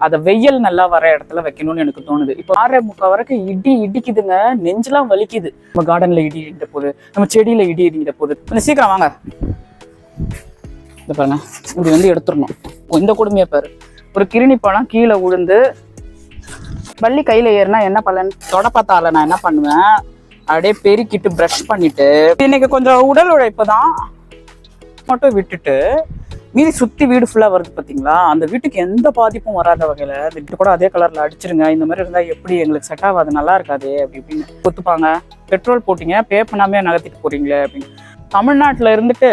அதை வெயில் நல்லா வர இடத்துல வைக்கணும்னு எனக்கு தோணுது. இப்போ 6:45 வரைக்கும் இடி இடிக்குதுங்க, நெஞ்செல்லாம் வலிக்குது. நம்ம கார்டன்ல இடி இடிக்கிற போது, நம்ம செடியில இடி இடிக்கிற போது. கொஞ்சம் சீக்கிரம் வாங்க. பாருங்க, இப்படி வந்து எடுத்துடணும். இந்த கொடுமையை பாரு, ஒரு கிருணி பழம் கீழே விழுந்து வள்ளி கையில ஏறினா என்ன பலன்? தொடப்பத்தால நான் என்ன பண்ணுவேன், அப்படியே பெருக்கிட்டு ப்ரஷ் பண்ணிட்டு, இன்னைக்கு கொஞ்சம் உடல் உழைப்பு தான் மட்டும் விட்டுட்டு மீதி சுத்தி வீடு ஃபுல்லா வருது பாத்தீங்களா, அந்த வீட்டுக்கு எந்த பாதிப்பும் வராத வகையில இந்த வீட்டு கூட அதே கலர்ல அடிச்சிருங்க. இந்த மாதிரி இருந்தா எப்படி எங்களுக்கு செட் ஆகாது, நல்லா இருக்காது அப்படி இப்படின்னு ஒத்துப்பாங்க. பெட்ரோல் போட்டீங்க, பே பண்ணாமே நகர்த்திட்டு போறீங்களே அப்படின்னு. தமிழ்நாட்டுல இருந்துட்டு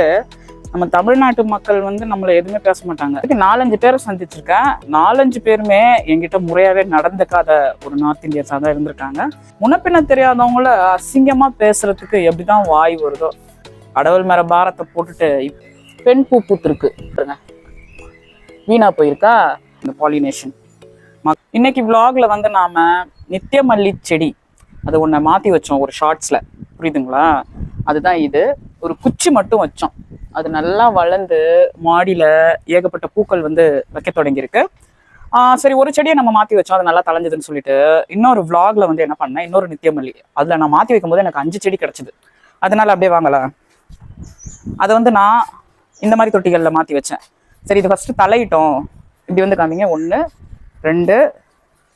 நம்ம தமிழ்நாட்டு மக்கள் வந்து நம்மள எதுவுமே பேச மாட்டாங்க. 4-5 பேரை சந்திச்சிருக்கேன். 4-5 பேருமே என்கிட்ட முறையாவே நடந்துக்காத ஒரு நார்த் இந்தியன்ஸா தான் இருந்திருக்காங்க. முன்னப்பின்ன தெரியாதவங்கள அசிங்கமா பேசுறதுக்கு எப்படிதான் வாய் வருதோ. கடவுள் மேல பாரத்தை போட்டுட்டு பெண் பூ பூத்துருக்கு, வீணா போயிருக்கா இந்த பாலினேஷன். இன்னைக்கு விளாக்ல வந்து நாம நித்திய மல்லி செடி அது ஒன்றை மாத்தி வச்சோம் ஒரு ஷார்ட்ஸ்ல, புரியுதுங்களா? அதுதான் இது. ஒரு குச்சி மட்டும் வச்சோம், அது நல்லா வளர்ந்து மாடியில ஏகப்பட்ட பூக்கள் வந்து வைக்க தொடங்கியிருக்கு. சரி, ஒரு செடியை நம்ம மாத்தி வச்சோம், அது நல்லா தளைஞ்சதுன்னு சொல்லிட்டு இன்னொரு விளாக்ல வந்து என்ன பண்ணேன், இன்னொரு நித்திய மல்லி அதுல நான் மாத்தி வைக்கும் போது எனக்கு 5 செடி கிடைச்சது. அதனால அப்படியே வாங்கலாம், அதை வந்து நான் இந்த மாதிரி தொட்டிகளில் மாற்றி வச்சேன். சரி, இது ஃபஸ்ட்டு தலையிட்டோம். இப்படி வந்து காமிங்க, 1 2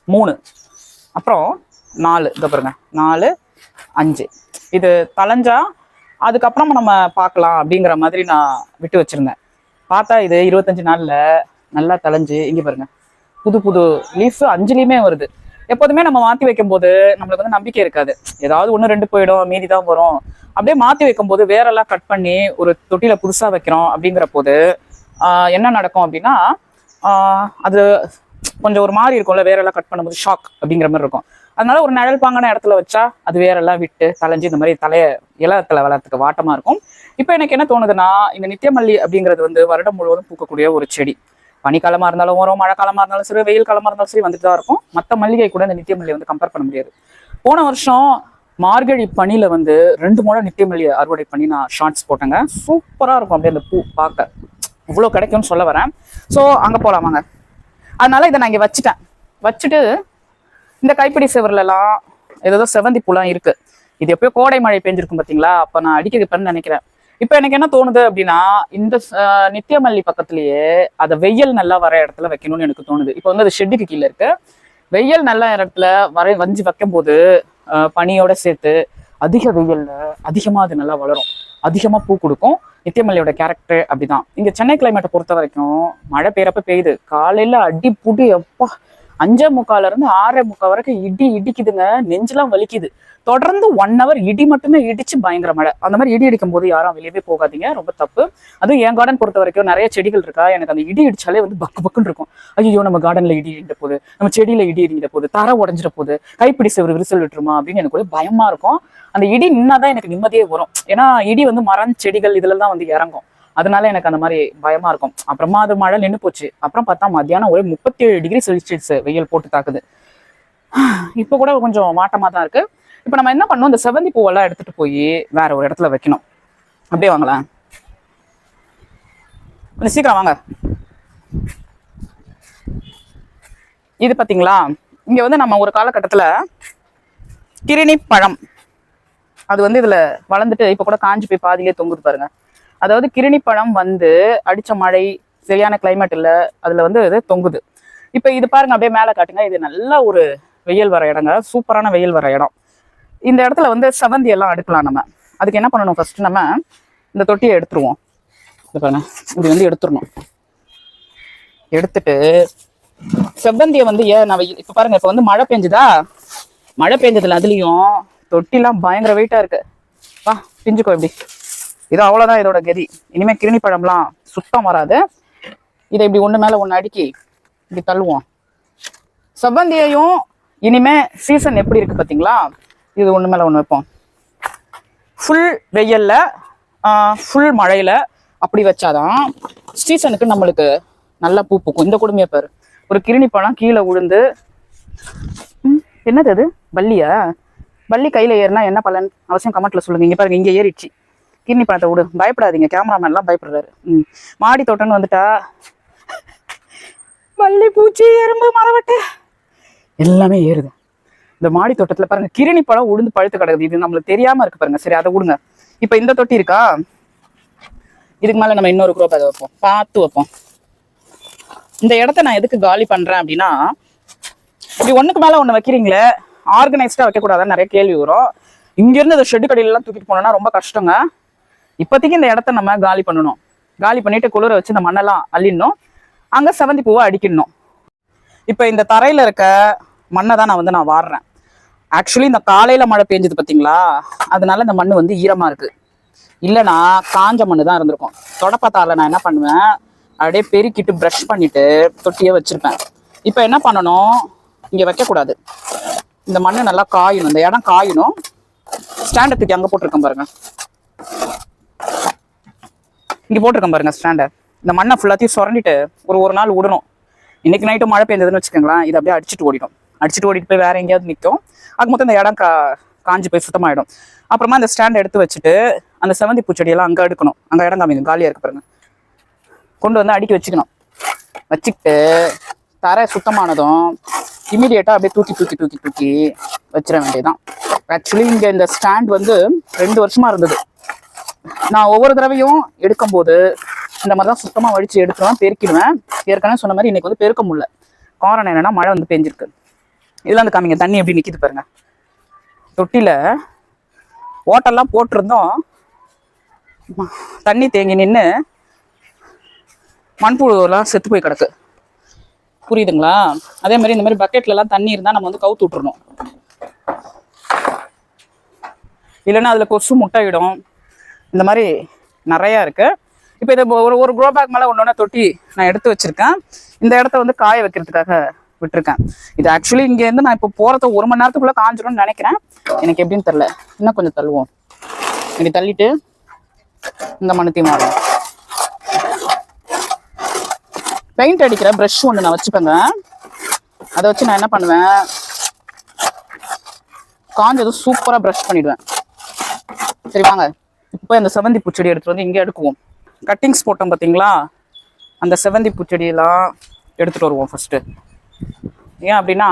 3 அப்புறம் 4, இதை பாருங்க, 4 5. இது தலைஞ்சா அதுக்கப்புறம் நம்ம பார்க்கலாம் அப்படிங்கிற மாதிரி நான் விட்டு வச்சிருந்தேன். பார்த்தா இது 25 நாள்ல நல்லா தலைஞ்சு இங்கே பாருங்க, புது புது லீஃப் 5லையுமே வருது. எப்போதுமே நம்ம மாற்றி வைக்கும் போது நம்மளுக்கு வந்து நம்பிக்கை இருக்காது, ஏதாவது 1-2 போயிடும், மீதி தான் வரும். அப்படியே மாற்றி வைக்கும் போது வேரெல்லாம் கட் பண்ணி ஒரு தொட்டியில புதுசா வைக்கிறோம் அப்படிங்கிற போது என்ன நடக்கும் அப்படின்னா, அது கொஞ்சம் ஒரு மாதிரி இருக்கும்ல, வேரெல்லாம் கட் பண்ணும்போது ஷாக் அப்படிங்கிற மாதிரி இருக்கும். அதனால ஒரு நிழல் பாங்கான இடத்துல வச்சா அது வேரெல்லாம் விட்டு தலைஞ்சு இந்த மாதிரி இலத்துல வளர்த்துக்கு வாட்டமா இருக்கும். இப்போ எனக்கு என்ன தோணுதுன்னா, இந்த நித்தியமல்லி அப்படிங்கிறது வந்து வருடம் முழுவதும் பூக்கக்கூடிய ஒரு செடி. பனிக்காலமா இருந்தாலும் வரும், மழை காலமா இருந்தாலும் சரி, வெயில் காலமா இருந்தாலும் சரி வந்துட்டு தான் இருக்கும். மற்ற மல்லிகை கூட இந்த நித்தியமல்லியை வந்து கம்பேர் பண்ண முடியாது. போன வருஷம் மார்கழி பனியில வந்து 2 முறை நித்தியமல்லியை அறுவடை பண்ணி நான் ஷார்ட்ஸ் போட்டேங்க. சூப்பரா இருக்கும் அப்படியே அந்த பூ பார்க்க, இவ்வளோ கிடைக்கும்னு சொல்ல வரேன். ஸோ அங்கே போகலாமாங்க. அதனால இதை நான் இங்கே வச்சுட்டு இந்த கைப்பிடி செவர்லாம் ஏதோ செவந்தி பூலாம் இருக்கு. இது எப்பயோ கோடை மழை பெஞ்சிருக்கும் பார்த்தீங்களா, அப்போ நான் அடிக்கிறதுன்னு நினைக்கிறேன். இப்போ எனக்கு என்ன தோணுது அப்படின்னா, இந்த நித்தியமல்லி பக்கத்துலயே அதை வெயில் நல்லா வர இடத்துல வைக்கணும்னு எனக்கு தோணுது. இப்போ வந்து அது ஷெட்டுக்கு கீழே இருக்கு. வெயில் நல்ல இடத்துல வஞ்சி வைக்கும் போது பனியோட சேர்த்து அதிக வெயில்ல அதிகமா அது நல்லா வளரும், அதிகமா பூ கொடுக்கும். நித்தியமல்லியோட கேரக்டர் அப்படிதான். இங்க சென்னை கிளைமேட்டை பொறுத்த வரைக்கும் மழை பெய்யறப்ப பெய்யுது, காலையில அடி புடி அப்பா 5:45 இருந்து 6:45 வரைக்கும் இடி இடிக்குதுங்க, நெஞ்செல்லாம் வலிக்குது. தொடர்ந்து 1 hour இடி மட்டுமே இடிச்சு பயங்கர மழை. அந்த மாதிரி இடி இடிக்கும் போது யாரும் வெளியவே போகாதீங்க, ரொம்ப தப்பு. அதுவும் என் கார்டன் பொறுத்த வரைக்கும் நிறைய செடிகள் இருக்கா, எனக்கு அந்த இடி இடிச்சாலே வந்து பக்கு பக்குன்னு இருக்கும். ஐயோ, நம்ம கார்டன்ல இடி இடிக்கிற போது, நம்ம செடியில இடி இடிக்கிற போது, தர உடஞ்சிட போது, கைப்பிடி செவரு விரிசல் விட்டுருமா அப்படின்னு எனக்கு ஒரு பயமா இருக்கும். அந்த இடி நின்னாதான் எனக்கு நிம்மதியே வரும். ஏன்னா இடி வந்து மரம் செடிகள் இதுல தான் வந்து இறங்கும். அதனால எனக்கு அந்த மாதிரி பயமா இருக்கும். அப்புறமா அது மழை நின்று போச்சு. அப்புறம் பார்த்தா மத்தியானம் ஒரே 37 டிகிரி செல்சியஸ் வெயில் போட்டு தாக்குது. இப்போ கூட கொஞ்சம் மாட்டமா தான் இருக்கு. இப்போ நம்ம என்ன பண்ணோம், இந்த செவந்தி பூவெல்லாம் எடுத்துட்டு போய் வேற ஒரு இடத்துல வைக்கணும். அப்படியே வாங்கலாம், கொஞ்சம் சீக்கிரம் வாங்க. இது பாத்தீங்களா, இங்க வந்து நம்ம ஒரு காலகட்டத்துல கிருணி பழம் அது வந்து இதுல வளர்ந்துட்டு இப்ப கூட காஞ்சி போய் பாதியிலே தொங்குது பாருங்க. அதாவது கிருணி பழம் வந்து அடிச்ச மழை, சரியான கிளைமேட் இல்ல, அதுல வந்து இது தொங்குது. இப்ப இது பாருங்க, அப்படியே மேல காட்டுங்க. இது நல்ல ஒரு வெயில் வர இடங்க, சூப்பரான வெயில் வர இடம். இந்த இடத்துல வந்து செவந்தி எல்லாம் அடுக்கலாம். நம்ம அதுக்கு என்ன பண்ணணும், ஃபர்ஸ்ட் நம்ம இந்த தொட்டியை எடுத்துருவோம். பாருங்க, இது வந்து எடுத்துடணும். எடுத்துட்டு செவ்வந்தியை வந்து நான் இப்ப பாருங்க, இப்ப வந்து மழை பெஞ்சுதா, மழை பெஞ்சதுல அதுலயும் தொட்டிலாம் பயங்கர வெயிட்டா இருக்கு. வா பிஞ்சுக்கோ, இப்படி இது அவ்வளவுதான் இதோட கதி. இனிமே கிருணி பழம்லாம் சுத்தம் வராது. இதை இப்படி ஒண்ணு மேல ஒண்ணு அடுக்கி இப்படி தள்ளுவோம். செவ்வந்தியையும் இனிமே சீசன் எப்படி இருக்கு பாத்தீங்களா, இது ஒண்ணு மேல ஒண்ணு வைப்போம். ஃபுல் வெயில்ல ஃபுல் மழையில அப்படி வச்சாதான் சீசனுக்கு நம்மளுக்கு நல்லா பூ பூக்கும். இந்த கொடுமையை பாரு, ஒரு கிருணி பழம் கீழே விழுந்து, என்னது அது வள்ளியா? வள்ளி கையில ஏறினா என்ன பலன் அவசியம் கமெண்ட்ல சொல்லுங்க. இங்க பாருங்க, இங்க ஏறிடுச்சு. கிருணி பழத்தை விடு, பயப்படாதீங்க. கேமராமேன் எல்லாம் பயப்படுறாரு. மாடி தோட்டம்னு வந்துட்டா பள்ளி பூச்சி எறும்பு மரவட்டை எல்லாமே ஏறுது. இந்த மாடி தோட்டத்துல பாருங்க கிருணி பழம் உளுந்து பழுத்து கிடக்குது. இது நம்மளுக்கு தெரியாம இருக்கு பாருங்க. சரி, அதை விடுங்க. இப்ப இந்த தொட்டி இருக்கா, இதுக்கு மேல நம்ம இன்னொரு குரோப் அதை வைப்போம், பார்த்து வைப்போம். இந்த இடத்த நான் எதுக்கு காலி பண்றேன் அப்படின்னா, இப்படி ஒண்ணுக்கு மேல ஒண்ணு வைக்கிறீங்களே, ஆர்கனைஸ்டா வைக்கக்கூடாதுன்னு நிறைய கேள்வி வரும். இங்க இருந்து இந்த ஷெட்டு கடையில எல்லாம் தூக்கிட்டு போனோம்னா ரொம்ப கஷ்டங்க. இப்போதைக்கு இந்த இடத்த நம்ம காலி பண்ணணும். காலி பண்ணிட்டு குளிர வச்சு இந்த மண்ணெல்லாம் அள்ளிடணும். அங்க செவந்தி பூவை அடிக்கணும். இப்ப இந்த தரையில இருக்க மண்ணை தான் நான் வாடுறேன். ஆக்சுவலி இந்த காலையில மழை பெஞ்சது பார்த்தீங்களா, அதனால இந்த மண் வந்து ஈரமா இருக்கு. இல்லைன்னா காஞ்ச மண்ணு தான் இருந்திருக்கும். தொடப்பத்தால நான் என்ன பண்ணுவேன், அப்படியே பெருக்கிட்டு ப்ரஷ் பண்ணிட்டு தொட்டியே வச்சிருப்பேன். இப்போ என்ன பண்ணணும், இங்க வைக்கக்கூடாது. இந்த மண்ணு நல்லா காயணும், இந்த இடம் காயணும். ஸ்டாண்டை தூக்கி அங்கே போட்டிருக்கேன் பாருங்க, இங்கே போட்டிருக்கேன் பாருங்க ஸ்டாண்டை. இந்த மண்ணை ஃபுல்லாத்தையும் சுரண்டிட்டு ஒரு நாள் விடணும். இன்னைக்கு நைட்டு மழை பெய்ஞ்சதுன்னு வச்சுக்கோங்களேன், இது அப்படியே அடிச்சுட்டு ஓடிடும். அடிச்சுட்டு ஓடிட்டு போய் வேற எங்கேயாவது நிற்கும். அது மொத்தம் இந்த இடம் காஞ்சி போய் சுத்தமாயிடும். அப்புறமா அந்த ஸ்டாண்டை எடுத்து வச்சுட்டு அந்த செவந்தி பூச்செடியெல்லாம் அங்கே எடுக்கணும். அங்கே இடம் காமிங்க, காலியாக இருக்கு பாருங்க, கொண்டு வந்து அடுக்கி வச்சுக்கணும். வச்சுக்கிட்டு தரை சுத்தமானதும் இமீடியட்டாக அப்படியே தூக்கி வச்சிட வேண்டியதுதான். ஆக்சுவலி இங்கே இந்த ஸ்டாண்ட் வந்து 2 வருஷமா இருந்தது. நான் ஒவ்வொரு தடவையும் எடுக்கும்போது இந்த மாதிரி தான் சுத்தமாக வடித்து எடுத்துருவேன், பெருக்கிடுவேன். ஏற்கனவே சொன்ன மாதிரி இன்னைக்கு வந்து பெருக்க முடியல. காரணம் என்னன்னா, மழை வந்து பெஞ்சிருக்கு. இதெல்லாம் வந்து காமிங்க, தண்ணி எப்படி நிற்கிது பாருங்க. தொட்டியில் ஓட்டெல்லாம் போட்டிருந்தோம், தண்ணி தேங்கி நின்று மண்புழுவெல்லாம் செத்து போய் கிடக்கு. புரியுதுங்களா? அதே மாதிரி இந்த மாதிரி பக்கெட்லலாம் தண்ணி இருந்தால் நம்ம வந்து கவுத்து விட்டுறணும். இல்லைன்னா அதில் கொசு முட்டையிடும். இந்த மாதிரி நிறையா இருக்குது. இப்போ இதை ஒரு க்ரோ பேக் மேலே ஒன்று தொட்டி நான் எடுத்து வச்சுருக்கேன். இந்த இடத்த வந்து காய வைக்கிறதுக்காக விட்டுருக்கேன். இது ஆக்சுவலி இங்கேருந்து நான் இப்போ போகிறத 1 மணி நேரத்துக்குள்ளே காஞ்சிடும்னு நினைக்கிறேன். எனக்கு எப்படின்னு தெரில. இன்னும் கொஞ்சம் தள்ளுவோம். இப்படி தள்ளிட்டு இந்த மண்ணத்தையும் மாறும். பெயிண்ட் அடிக்கிற ப்ரஷ் ஒன்று நான் வச்சுப்பேங்க. அதை வச்சு நான் என்ன பண்ணுவேன், காஞ்சதும் சூப்பராக ப்ரஷ் பண்ணிடுவேன். சரி வாங்க, இப்போ இந்த செவந்தி பூச்செடி எடுத்துகிட்டு வந்து இங்கே எடுக்குவோம். கட்டிங்ஸ் போட்டோம் பார்த்தீங்களா, அந்த செவந்தி பூச்செடியெல்லாம் எடுத்துகிட்டு வருவோம் ஃபஸ்ட்டு. ஏன் அப்படின்னா,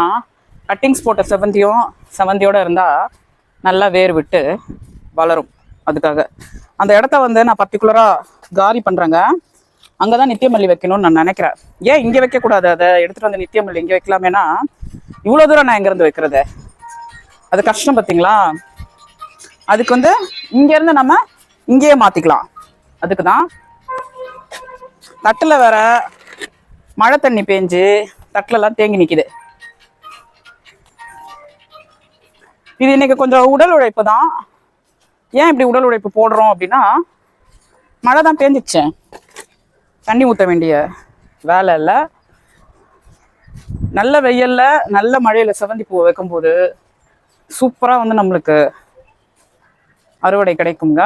கட்டிங்ஸ் போட்ட செவந்தியோடு இருந்தால் நல்லா வேர் விட்டு வளரும். அதுக்காக அந்த இடத்த வந்து நான் பர்டிகுலராக காலி பண்ணுறேங்க. அங்கே தான் நித்தியமல்லி வைக்கணும்னு நான் நினைக்கிறேன். ஏன் இங்கே வைக்கக்கூடாது, அதை எடுத்துகிட்டு வந்து நித்தியமல்லி இங்கே வைக்கலாமேனா, இவ்வளோ தூரம் நான் எங்கேருந்து வைக்கிறது, அது கஷ்டம் பார்த்தீங்களா. அதுக்கு வந்து இங்கேருந்து நம்ம இங்கேயே மாற்றிக்கலாம். அதுக்கு தான் தட்டில் வேற மழை தண்ணி பேஞ்சு தட்டிலெல்லாம் தேங்கி நிற்கிது. இது இன்னைக்கு கொஞ்சம் உடல் உழைப்பு தான். ஏன் இப்படி உடல் உழைப்பு போடுறோம் அப்படின்னா, மழை தான் பேஞ்சிச்சேன், தண்ணி ஊற்ற வேண்டிய வேலை இல்லை. நல்ல வெயில்ல நல்ல மழையில் செவந்தி பூவை வைக்கும்போது சூப்பராக வந்து நம்மளுக்கு அறுவடை கிடைக்குங்க.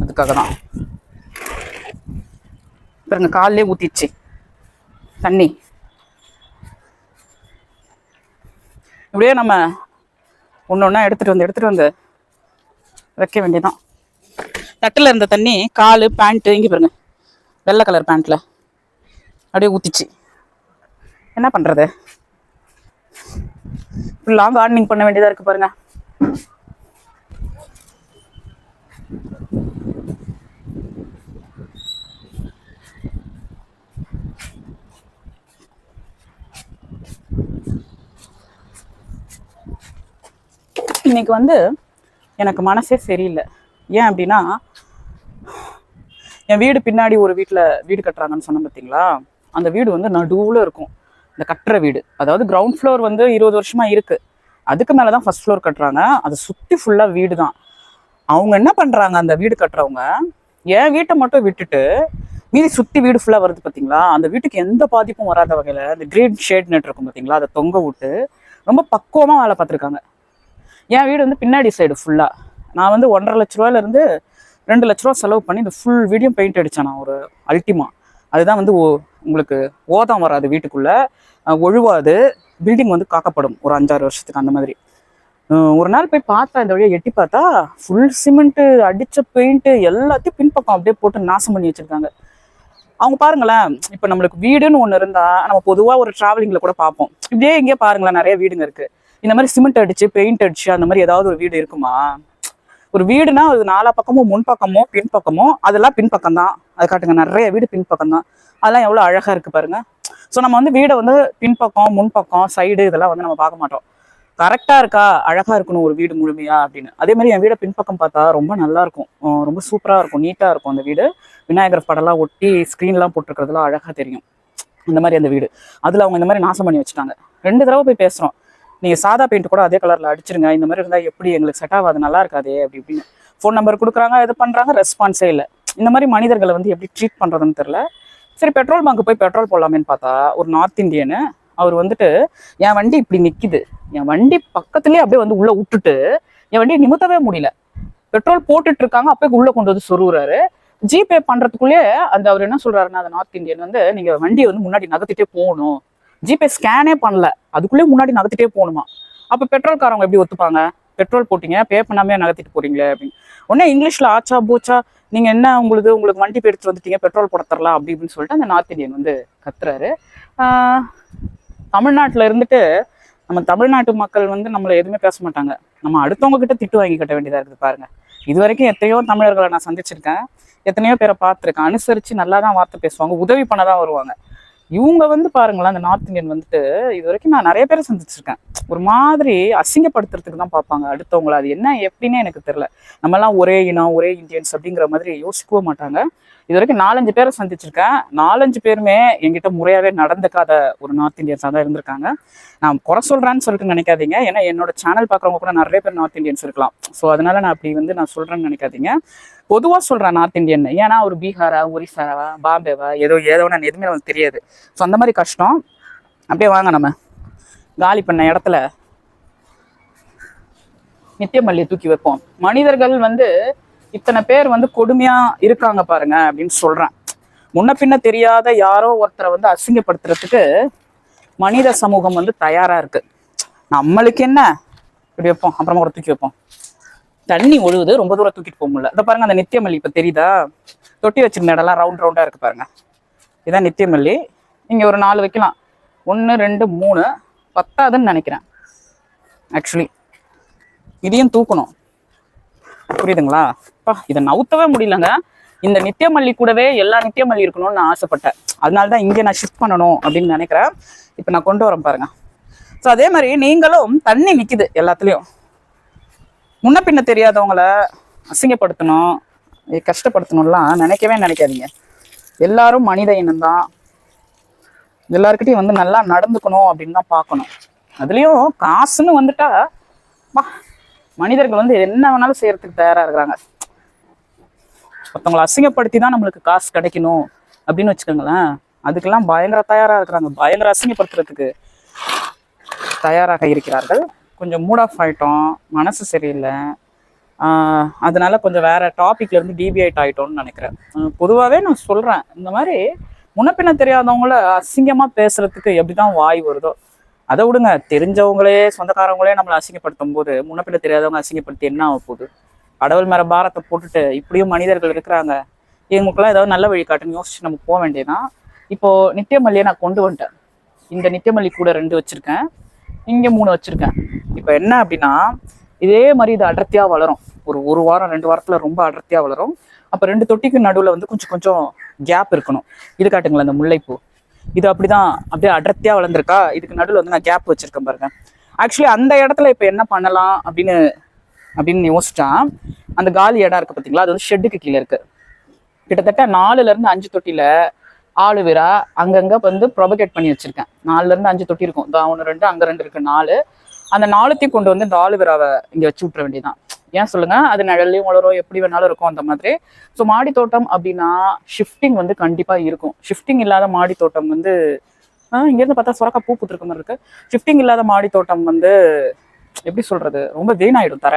அதுக்காக தான் பாருங்க, காலையிலே ஊற்றிச்சு தண்ணி. இப்படியே நம்ம ஒன்று ஒன்றா எடுத்துகிட்டு வந்து வைக்க வேண்டியதான். தட்டில் இருந்த தண்ணி கால் பேண்ட்டு இங்கே பாருங்க, வெள்ளை கலர் பேண்ட்டில் அப்படியே ஊற்றிச்சு. என்ன பண்ணுறது, ஃபுல்லாக கார்டனிங் பண்ண வேண்டியதாக இருக்குது பாருங்க. இன்னைக்கு வந்து எனக்கு மனசே சரியில்லை. ஏன் அப்படின்னா, என் வீடு பின்னாடி ஒரு வீடு கட்டுறாங்கன்னு சொன்னேன் பார்த்தீங்களா, அந்த வீடு வந்து நடுவில் இருக்கும். இந்த கட்டுற வீடு, அதாவது கிரவுண்ட் ஃப்ளோர் வந்து 20 வருஷமா இருக்குது. அதுக்கு மேலே தான் ஃபர்ஸ்ட் ஃப்ளோர் கட்டுறாங்க. அதை சுற்றி ஃபுல்லாக வீடு தான். அவங்க என்ன பண்ணுறாங்க, அந்த வீடு கட்டுறவங்க என் வீட்டை மட்டும் விட்டுட்டு மீதி சுற்றி வீடு ஃபுல்லாக வருது பார்த்தீங்களா, அந்த வீட்டுக்கு எந்த பாதிப்பும் வராத வகையில் அந்த கிரீன் ஷேட் நெட் இருக்கும் பார்த்தீங்களா, அதை தொங்க விட்டு ரொம்ப பக்குவமாக வேலை பார்த்துருக்காங்க. என் வீடு வந்து பின்னாடி சைடு ஃபுல்லாக நான் வந்து 1.5 லட்ச ரூபாயிலேருந்து 2 லட்ச ரூபா செலவு பண்ணி இந்த ஃபுல் வீடியோ பெயிண்ட் அடித்தேன் நான், ஒரு அல்டிமா. அதுதான் வந்து உங்களுக்கு ஓதம் வராது, வீட்டுக்குள்ளே ஒழுவாது, பில்டிங் வந்து காக்கப்படும் ஒரு 5-6 வருஷத்துக்கு. அந்த மாதிரி ஒரு நாள் போய் பார்த்தா, இந்த வழியாக எட்டி பார்த்தா ஃபுல் சிமெண்ட்டு அடித்த பெயிண்ட்டு எல்லாத்தையும் பின்பக்கம் அப்படியே போட்டு நாசம் பண்ணி வச்சுருக்காங்க. அவங்க பாருங்களேன், இப்ப நம்மளுக்கு வீடுன்னு ஒண்ணு இருந்தா நம்ம பொதுவா ஒரு டிராவலிங்ல கூட பார்ப்போம். இப்படியே இங்கே பாருங்களேன், நிறைய வீடுங்க இருக்கு. இந்த மாதிரி சிமெண்ட் அடிச்சு பெயிண்ட் அடிச்சு அந்த மாதிரி ஏதாவது ஒரு வீடு இருக்குமா? ஒரு வீடுனா அது நாலா பக்கமும் முன்பக்கமோ பின்பக்கமோ, அதெல்லாம் பின்பக்கம் தான். அது காட்டுங்க, நிறைய வீடு பின்பக்கம் தான். அதெல்லாம் எவ்வளவு அழகா இருக்கு பாருங்க. ஸோ நம்ம வந்து வீடை வந்து பின்பக்கம் முன்பக்கம் சைடு இதெல்லாம் வந்து நம்ம பார்க்க மாட்டோம். கரெக்டா இருக்கா, அழகா இருக்கணும் ஒரு வீடு முழுமையா அப்படின்னு. அதே மாதிரி என் வீடை பின்பக்கம் பார்த்தா ரொம்ப நல்லா இருக்கும், ரொம்ப சூப்பரா இருக்கும், நீட்டா இருக்கும் அந்த வீடு. விநாயகர் படம்லாம் ஒட்டி ஸ்க்ரீன்லாம் போட்டுருக்கிறதுலாம் அழகா தெரியும். இந்த மாதிரி அந்த வீடு அதுல அவங்க இந்த மாதிரி நாசம் பண்ணி வச்சுட்டாங்க. 2 தடவை போய் பேசுறோம், நீங்க சாதா பெயிண்ட் கூட அதே கலர்ல அடிச்சிருங்க, இந்த மாதிரி இருந்தா எப்படி எங்களுக்கு செட் ஆகாது, நல்லா இருக்காதே அப்படி இப்படின்னு. ஃபோன் நம்பர் கொடுக்குறாங்க, இது பண்றாங்க, ரெஸ்பான்ஸே இல்லை. இந்த மாதிரி மனிதர்களை வந்து எப்படி ட்ரீட் பண்றதுன்னு தெரியல. சரி பெட்ரோல் பங்க் போய் பெட்ரோல் போடலாமேன்னு பார்த்தா ஒரு நார்த் இந்தியனு அவர் வந்துட்டு என் வண்டி இப்படி நிக்குது, என் வண்டி பக்கத்துலயே அப்படியே வந்து உள்ள விட்டுட்டு என் வண்டியை நிமித்தவே முடியல, பெட்ரோல் போட்டுட்டு இருக்காங்க, அப்பயே உள்ள கொண்டு வந்து சொருகுறாரு. ஜிபே பண்றதுக்குள்ளே அந்த அவர் என்ன சொல்றாருன்னா, அந்த நார்த் இந்தியன் வந்து நீங்க வண்டியை வந்து முன்னாடி நகர்த்திட்டே போகணும், ஜிபே ஸ்கேனே பண்ணல அதுக்குள்ளே முன்னாடி நகர்த்திட்டே போகணுமா. அப்ப பெட்ரோல்காரவங்க எப்படி ஒத்துப்பாங்க? பெட்ரோல் போட்டீங்க, பே பண்ணாமே நகர்த்திட்டு போறீங்களே அப்படின்னு. உடனே இங்கிலீஷ்ல ஆச்சா பூச்சா, நீங்க என்ன உங்களுக்கு வண்டி போய் எடுத்துட்டு வந்துட்டீங்க, பெட்ரோல் போட தரலாம் அப்படி இப்படின்னு சொல்லிட்டு அந்த நார்த் இந்தியன் வந்து கத்துறாரு. தமிழ்நாட்டுல இருந்துட்டு நம்ம தமிழ்நாட்டு மக்கள் வந்து நம்மளை எதுவுமே பேச மாட்டாங்க, நம்ம அடுத்தவங்க கிட்ட திட்டு வாங்கி கட்ட வேண்டியதா இருக்குது பாருங்க. இது வரைக்கும் எத்தனையோ தமிழர்களை நான் சந்திச்சிருக்கேன், எத்தனையோ பேரை பார்த்துருக்கேன், அனுசரிச்சு நல்லா தான் வார்த்தை பேசுவாங்க, உதவி பண்ணதான் வருவாங்க. இவங்க வந்து பாருங்களேன், அந்த நார்த் இந்தியன் வந்துட்டு இது வரைக்கும் நான் நிறைய பேரை சந்திச்சிருக்கேன், ஒரு மாதிரி அசிங்கப்படுத்துறதுக்கு தான் பார்ப்பாங்க அடுத்தவங்கள. அது என்ன எப்படின்னே எனக்கு தெரியல. நம்மலாம் ஒரே இனம் ஒரே இந்தியன்ஸ் அப்படிங்கிற மாதிரி யோசிக்கவும் மாட்டாங்க. இது வரைக்கும் 4-5 பேரை சந்திச்சிருக்கேன், 4-5 பேருமே என்கிட்ட முறையாவே நடந்துக்காத ஒரு நார்த் இந்தியன்ஸாக தான் இருந்திருக்காங்க. நான் குறை சொல்றேன்னு சொல்லிட்டு நினைக்காதீங்க, ஏன்னா என்னோட சேனல் பார்க்குறவங்க கூட நிறைய பேர் நார்த் இந்தியன்ஸ் இருக்கலாம். ஸோ அதனால நான் அப்படி வந்து நான் சொல்றேன்னு நினைக்காதீங்க. பொதுவாக சொல்றேன் நார்த் இந்தியன், ஏன்னா ஒரு பீகாரா ஒரிசாவா பாம்பேவா ஏதோ நான் எதுவுமே நமக்கு தெரியாது. ஸோ அந்த மாதிரி கஷ்டம். அப்படியே வாங்க நம்ம காலி பண்ண இடத்துல நித்தியமல்லியை தூக்கி வைப்போம். மனிதர்கள் வந்து இத்தனை பேர் வந்து கொடுமையா இருக்காங்க பாருங்க அப்படின்னு சொல்றேன். முன்ன பின்ன தெரியாத யாரோ ஒருத்தரை வந்து அசிங்கப்படுத்துறதுக்கு மனித சமூகம் வந்து தயாரா இருக்கு. நம்மளுக்கு என்ன, இப்படி வைப்போம், அப்புறமா கூட தூக்கி வைப்போம். தண்ணி ஒழுகுது, ரொம்ப தூரம் தூக்கிட்டு போக முடியல. இதை பாருங்க, அந்த நித்தியமல்லி இப்ப தெரியுதா, தொட்டி வச்சிருந்த இடம்லாம் ரவுண்டா இருக்கு பாருங்க, இதான் நித்தியமல்லி. இங்க ஒரு 4 வைக்கலாம், 1 2 3 பத்தாதுன்னு நினைக்கிறேன். ஆக்சுவலி இதையும் தூக்கணும், புரியுதுங்களா? இதை நவுத்தவே முடியலங்க. இந்த நித்தியமல்லி கூடவே எல்லா நித்தியமல்லி இருக்கணும்னு நான் ஆசைப்பட்டேன், அதனாலதான் இங்கே நான் ஷிஃப்ட் பண்ணணும் அப்படின்னு நினைக்கிறேன். இப்ப நான் கொண்டு வரேன் பாருங்க. ஸோ அதே மாதிரி நீங்களும் தண்ணி நிக்குது எல்லாத்துலயும், முன்ன பின்ன தெரியாதவங்கள அசிங்கப்படுத்தணும் கஷ்டப்படுத்தணும்லாம் நினைக்காதீங்க. எல்லாரும் மனித இனம்தான், எல்லாருக்கிட்டையும் வந்து நல்லா நடந்துக்கணும் அப்படின்னு தான் பார்க்கணும். அதுலயும் காசுன்னு வந்துட்டா மனிதர்கள் வந்து என்ன வேணாலும் செய்யறதுக்கு தயாரா இருக்கிறாங்க. ஒருத்தவங்களை அசிங்கப்படுத்தி தான் நம்மளுக்கு காசு கிடைக்கணும் அப்படின்னு வச்சுக்கோங்களேன், அதுக்கெல்லாம் பயங்கர தயாரா இருக்கிறாங்க, பயங்கர அசிங்கப்படுத்துறதுக்கு தயாராக இருக்கிறார்கள். கொஞ்சம் மூட் ஆஃப் ஆயிட்டோம், மனசு சரியில்லை, அதனால கொஞ்சம் வேற டாபிக்ல இருந்து டிவியேட் ஆயிட்டோம்னு நினைக்கிறேன். பொதுவாகவே நான் சொல்றேன், இந்த மாதிரி முன்னப்பின்ன தெரியாதவங்கள அசிங்கமா பேசுறதுக்கு எப்படிதான் வாய் வருதோ அதை விடுங்க. தெரிஞ்சவங்களே சொந்தக்காரவங்களே நம்மளை அசிங்கப்படுத்தும் போது முன்னப்பின்ன தெரியாதவங்க அசிங்கப்படுத்தி என்ன ஆக போகுது? கடவுள் மேல பாரத்தை போட்டுட்டு இப்படியும் மனிதர்கள் இருக்கிறாங்க, இவங்களுக்குலாம் ஏதாவது நல்ல வழி காட்டுன்னு யோசிச்சு நம்ம போக வேண்டியதான். இப்போ நித்தியமல்லியை நான் கொண்டு வந்துட்டேன். இந்த நித்தியமல்லி கூட 2 வச்சிருக்கேன், இங்க 3 வச்சிருக்கேன். இப்போ என்ன அப்படின்னா, இதே மாதிரி இது அடர்த்தியா வளரும், ஒரு வாரம் 2 வாரத்துல ரொம்ப அடர்த்தியா வளரும். அப்ப 2 தொட்டிக்கு நடுவுல வந்து கொஞ்சம் கேப் இருக்கணும். இது காட்டுங்களேன், அந்த முல்லைப்பூ இது அப்படிதான் அப்படியே அடர்த்தியா வளர்ந்துருக்கா, இதுக்கு நடுவில் வந்து நான் கேப் வச்சிருக்கேன் பாருங்க. ஆக்சுவலி அந்த இடத்துல இப்போ என்ன பண்ணலாம் அப்படின்னு யோசிச்சா, அந்த காலி இடம் இருக்கு பார்த்தீங்களா, அது வந்து ஷெட்டுக்கு கீழே இருக்கு. கிட்டத்தட்ட 4ல இருந்து 5 தொட்டியில ஆலுவேரா அங்கங்க வந்து ப்ரொபகேட் பண்ணி வச்சிருக்கேன். 4ல இருந்து 5 தொட்டி இருக்கும், 1 2 அங்க 2 இருக்கு 4. அந்த 4த்தையும் கொண்டு வந்து இந்த ஆலுவேராவை இங்க வச்சு விட்டுற வேண்டியதான். ஏன் சொல்லுங்க, அது நிழல்லையும் வளரும், எப்படி வேணாலும் இருக்கும் அந்த மாதிரி. ஸோ மாடி தோட்டம் அப்படின்னா ஷிஃப்டிங் வந்து கண்டிப்பா இருக்கும். ஷிஃப்டிங் இல்லாத மாடி தோட்டம் வந்து இங்கேருந்து பார்த்தா சுரக்கா பூ பூத்துருக்க மாதிரி இருக்கு. ஷிஃப்டிங் இல்லாத மாடி தோட்டம் வந்து எப்படி சொல்றது, ரொம்ப வீணாயிடும் தர.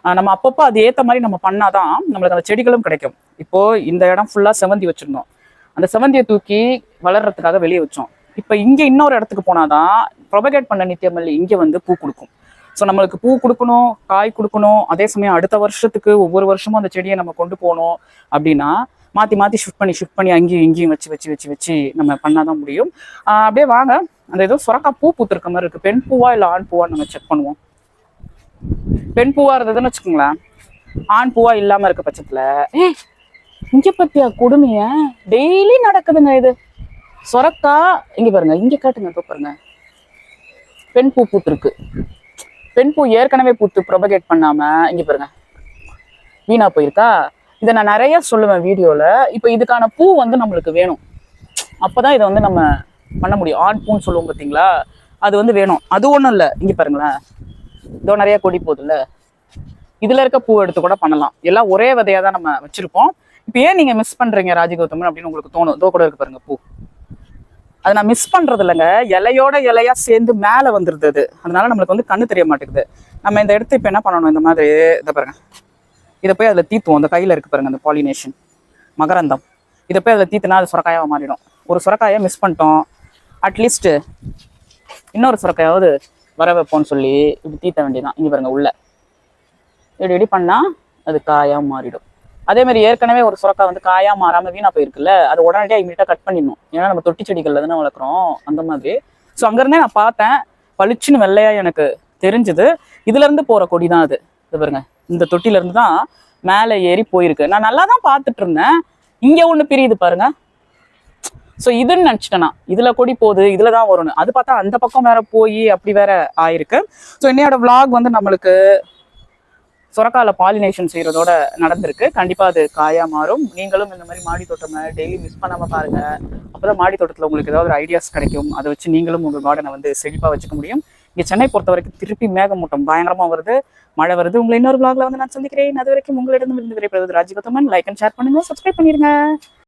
நம்ம அப்பப்போ அது ஏற்ற மாதிரி நம்ம பண்ணாதான் நம்மளுக்கு அந்த செடிகளும் கிடைக்கும். இப்போ இந்த இடம் ஃபுல்லா செவந்தி வச்சிருந்தோம், அந்த செவந்தியை தூக்கி வளர்றதுக்காக வெளியே வச்சோம். இப்போ இங்க இன்னொரு இடத்துக்கு போனாதான் ப்ரொபகேட் பண்ண நித்தியமல்லி இங்க வந்து பூ கொடுக்கும். ஸோ நம்மளுக்கு பூ கொடுக்கணும், காய் கொடுக்கணும், அதே சமயம் அடுத்த வருஷத்துக்கு ஒவ்வொரு வருஷமும் அந்த செடியை நம்ம கொண்டு போகணும் அப்படின்னா மாற்றி மாற்றி ஷிஃப்ட் பண்ணி அங்கேயும் இங்கேயும் வச்சு நம்ம பண்ணாதான் முடியும். அப்படியே வாங்க, அந்த ஏதோ சுரக்காய் பூ பூத்துருக்க மாதிரி இருக்குது. பெண் பூவா இல்லை ஆண் பூவா நம்ம செக் பண்ணுவோம். பெண் பூவா இருந்ததுன்னு வச்சுக்கோங்களேன். ஆண் பூவா இல்லாமல் இருக்க பட்சத்தில் இங்கே பற்றியா கொடுமைய டெய்லி நடக்குதுங்க இது. சுரக்கா இங்கே பாருங்க, இங்கே காட்டுங்க, இப்போ பாருங்க பெண் பூ பூத்துருக்கு. பெண் பூ ஏற்கனவே பூத்து ப்ரொபகேட் பண்ணாம இங்கே பாருங்க வீணா போயிருக்கா. இதை நான் நிறைய சொல்லுவேன் வீடியோவில். இப்போ இதுக்கான பூ வந்து நம்மளுக்கு வேணும், அப்போதான் இதை வந்து நம்ம பண்ண முடியும். ஆண் பூன்னு சொல்லுவோம் பார்த்தீங்களா, அது வந்து வேணும். அது ஒன்றும் இல்லை, இங்கே பாருங்களேன் இதோ நிறைய கொடி போகுதுல்ல, இதில் இருக்க பூ எடுத்து கூட பண்ணலாம். எல்லாம் ஒரே விதையாக தான் நம்ம வச்சுருப்போம். இப்போ ஏன் நீங்கள் மிஸ் பண்ணுறீங்க ராஜகௌதமன் அப்படின்னு உங்களுக்கு தோணும். இதோ கூட இருக்கு பாருங்க பூ, அதை நான் மிஸ் பண்ணுறது இல்லைங்க, இலையோட இலையா சேர்ந்து மேலே வந்துடுது அது. அதனால நம்மளுக்கு வந்து கண்ணு தெரிய மாட்டேங்குது. நம்ம இந்த இடத்து இப்போ என்ன பண்ணணும், இந்த மாதிரி இதை பாருங்க, இதை போய் அதில் தீத்துவோம். அந்த கையில் இருக்கு பாருங்க அந்த பாலினேஷன் மகரந்தம், இதை போய் அதில் தீத்துனா அது சுரக்காயாக மாறிடும். ஒரு சுரக்காயை மிஸ் பண்ணிட்டோம், அட்லீஸ்ட்டு இன்னொரு சுரக்காயாவது வர வைப்போம்னு சொல்லி இப்படி தீத்த வேண்டியதான். இங்கே பாருங்க உள்ள இப்படி பண்ணால் அது காயாக மாறிடும். அதே மாதிரி ஏற்கனவே ஒரு சுரக்காய் வந்து காயா மாறாமல் வீணா போயிருக்குல்ல, அது உடனடியாக இமீடியட்டாக கட் பண்ணிடணும். ஏன்னா நம்ம தொட்டி செடிகளில் தானே வளர்க்குறோம், அந்த மாதிரி. ஸோ அங்கேருந்தே நான் பார்த்தேன், பளிச்சுன்னு வெள்ளையா எனக்கு தெரிஞ்சுது. இதுலேருந்து போகிற கொடி தான் அது. இது பாருங்க, இந்த தொட்டிலேருந்து தான் மேலே ஏறி போயிருக்கு. நான் நல்லா தான் பார்த்துட்டு இருந்தேன், இங்கே ஒன்று பிரியுது பாருங்க. ஸோ இதுன்னு நினச்சிட்டேன்னா இதில் கொடி போகுது, இதில் தான் வரும்னு. அது பார்த்தா அந்த பக்கம் வேற போய் அப்படி வேற ஆயிருக்கு. ஸோ என்னையோட விளாக் வந்து நம்மளுக்கு சுரக்கால பாலினேஷன் செய்யறதோட நடந்திருக்கு. கண்டிப்பா அது காயா மாறும். நீங்களும் இந்த மாதிரி மாடி தோட்டம் டெய்லி மிஸ் பண்ணாம பாருங்க. அப்பதான் மாடி தோட்டத்துல உங்களுக்கு ஏதாவது ஒரு ஐடியாஸ் கிடைக்கும். அதை வச்சு நீங்களும் உங்க கார்டனை வந்து செழிப்பா வச்சுக்க முடியும். இங்க சென்னை பொறுத்த வரைக்கும் திருப்பி மேகமூட்டம் பயங்கரமா வருது, மழை வருது. உங்களை இன்னொரு vlogல வந்து நான் சந்திக்கிறேன். அது வரைக்கும் உங்களிடம் இருந்து விடைபெறுவது ராஜகௌதமன். லைக் அண்ட் ஷேர் பண்ணுங்க, சப்ஸ்கிரைப் பண்ணிருங்க.